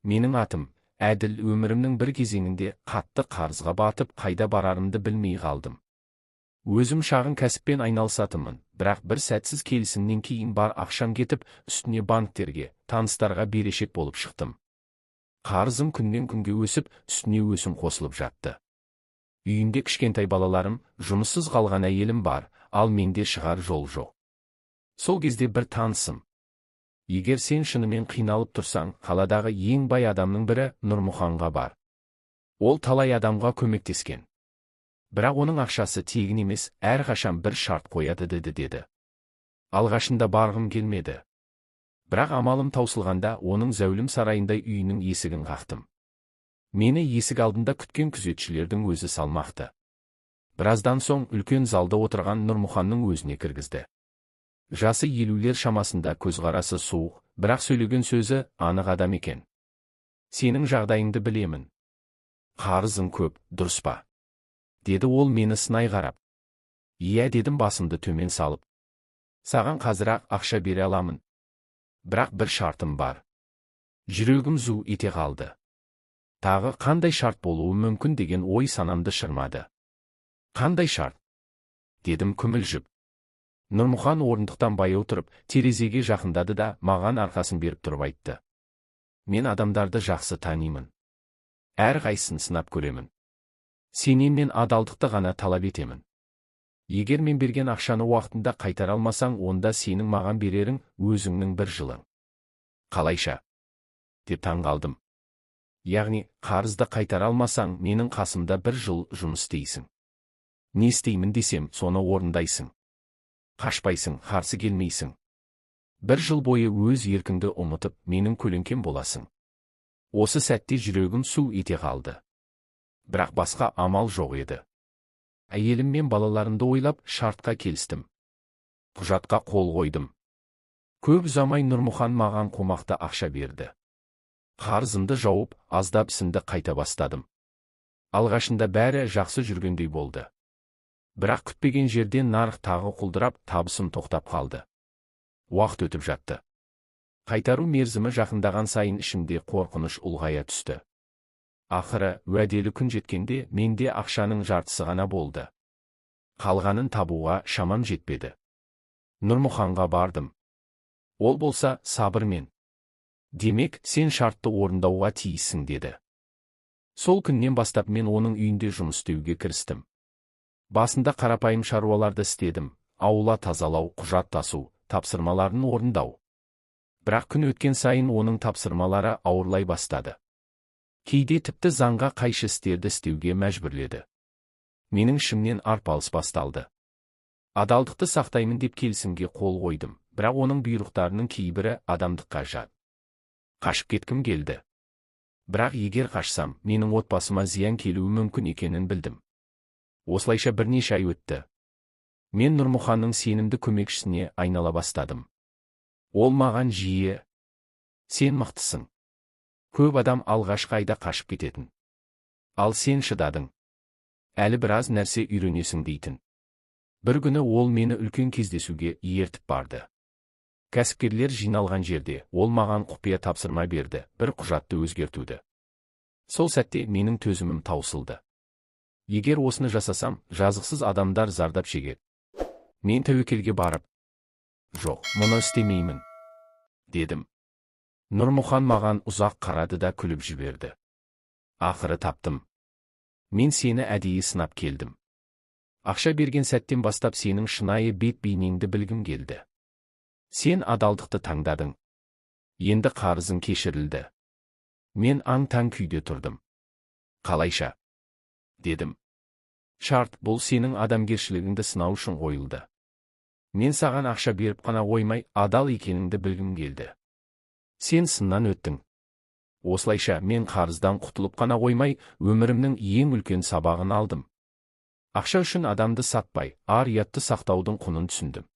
Менің атым Әділ. Өмірімнің бір кезеңінде қатты қарызға батып, қайда барарымды білмей қалдым. Өзім шағын кәсіппен айналысатынмын, бірақ бір сәтсіз келісімнен кейін бар ақшам кетіп, үстіне банктерге, таныстарға берешек болып шықтым. Қарызым күннен күнге өсіп, үстіне өсім қосылып жатты. Үйімде кішкентай балаларым, жұмыссыз қалған әйелім бар, ал менде шығар жол жоқ. Сол кезде бір танысым: егер сен шынымен қиналып тұрсаң, қаладағы ең бай адамның бірі Нұрмұханға бар. Ол талай адамға көмектескен. Бірақ оның ақшасы тегін емес, әрқашан бір шарт қояды деді. Алғашында барғым келмеді. Бірақ амалым таусылғанда оның зәулім сарайындай үйінің есігін қақтым. Мені есік алдында күткен күзетшілердің өзі салмақты. Біраздан соң үлкен залда отырған Нұрмұханның өзіне кіргізді. Жасы 50-лер шамасында, көзқарасы суық, бірақ сөйлеген сөзі анық адам екен. Сенің жағдайыңды білемін. Қарызың көп, дұрыс па? Деді ол мені сынай қарап. Иә, дедім басымды төмен салып. Саған қазір-ақ ақша бере аламын. Бірақ бір шартым бар. Жүрегім зу ете қалды. Тағы қандай шарт болуы мүмкін деген ой санамды шырмады. Қандай шарт? Дедім күмілжіп. Нұрмұхан орындықтан баяу тұрып, терезеге жақындады да маған арқасын беріп тұрып айтты: мен адамдарды жақсы танимын. Әрқайсысын сынап көремін. Сенен мен адалдықты ғана талап етемін. Егер мен берген ақшаны уақытында қайтара алмасаң, онда сенің маған берерің өзіңнің бір жылың. Қалайша? Деп таңғалдым. Яғни, қарызды қайтара алмасаң, менің қасымда бір жыл жұмыс істейсің. Не істеймін десем, соны орындайсың. Қашпайсың, қарсы келмейсің. Бір жыл бойы өз еркіңді ұмытып, менің көлеңкем боласың. Осы сәтте жүрегім су ете қалды. Бірақ басқа амал жоқ еді. Әйелім мен балаларымды ойлап шартқа келістім. Құжатқа қол қойдым. Көп ұзамай Нұрмұхан маған қомақты ақша берді. Қарызымды жауып, аздап ісімді қайта бастадым. Алғашында бәрі жақсы жүргендей болды. Бірақ күтпеген жерден нарық тағы құлдырап, табысым тоқтап қалды. Уақыт өтіп жатты. Қайтару мерзімі жақындаған сайын ішімде қорқыныш ұлғая түсті. Ақыры, уәделі күн жеткенде, менде ақшаның жартысы ғана болды. Қалғанын табуға шамам жетпеді. Нұрмұханға бардым. Ол болса сабырмен: демек, сен шартты орындауға тиіссің, деді. Сол күннен бастап мен оның үйінде жұмыс істеуге кірістім. Басында қарапайым шаруаларды істедім: аула тазалау, құжат тасу, тапсырмаларын орындау. Бірақ күн өткен сайын оның тапсырмалары ауырлай бастады. Кейде тіпті заңға қайшы істерді істеуге мәжбүрледі. Менің ішімнен арпалыс басталды. Адалдықты сақтаймын деп келісімге қол қойдым, бірақ оның бұйрықтарының кейбірі адамдыққа жат. Қашып кеткім келді. Бірақ егер қашсам, менің отбасыма зиян келуі мүмкін екенін білдім. Осылайша бірнеше ай өтті. Мен Нұрмұханның сенімді көмекшісіне айнала бастадым. Ол маған жиі: сен мықтысың. Көп адам алғашқы айда қашып кететін. Ал сен шыдадың. Әлі біраз нәрсе үйренесің дейтін. Бір күні ол мені үлкен кездесуге ертіп барды. Кәсіпкерлер жиналған жерде ол маған құпия тапсырма берді: бір құжатты өзгертуді. Сол сәтте менің төзімім таусылды. Егер осыны жасасам, жазықсыз адамдар зардап шегеді. Мен тәуекелге барып: жоқ, мұны істемеймін, дедім. Нұрмұхан маған ұзақ қарады да күліп жіберді. Ақыры таптым. Мен сені әдейі сынап келдім. Ақша берген сәттен бастап сенің шынайы бет бейнеңді білгім келді. Сен адалдықты таңдадың. Енді қарызың кешірілді. Мен аң-таң күйде тұрдым. Қалайша? Дедім. Шарт бұл сенің адамгершілігіңді сынау үшін қойылды. Мен саған ақша беріп қана қоймай, адал екеніңді білгім келді. Сен сыннан өттің. Осылайша мен қарыздан құтылып қана қоймай, өмірімнің ең үлкен сабағын алдым. Ақша үшін адамды сатпай, ар-ұятты сақтаудың құнын түсіндім.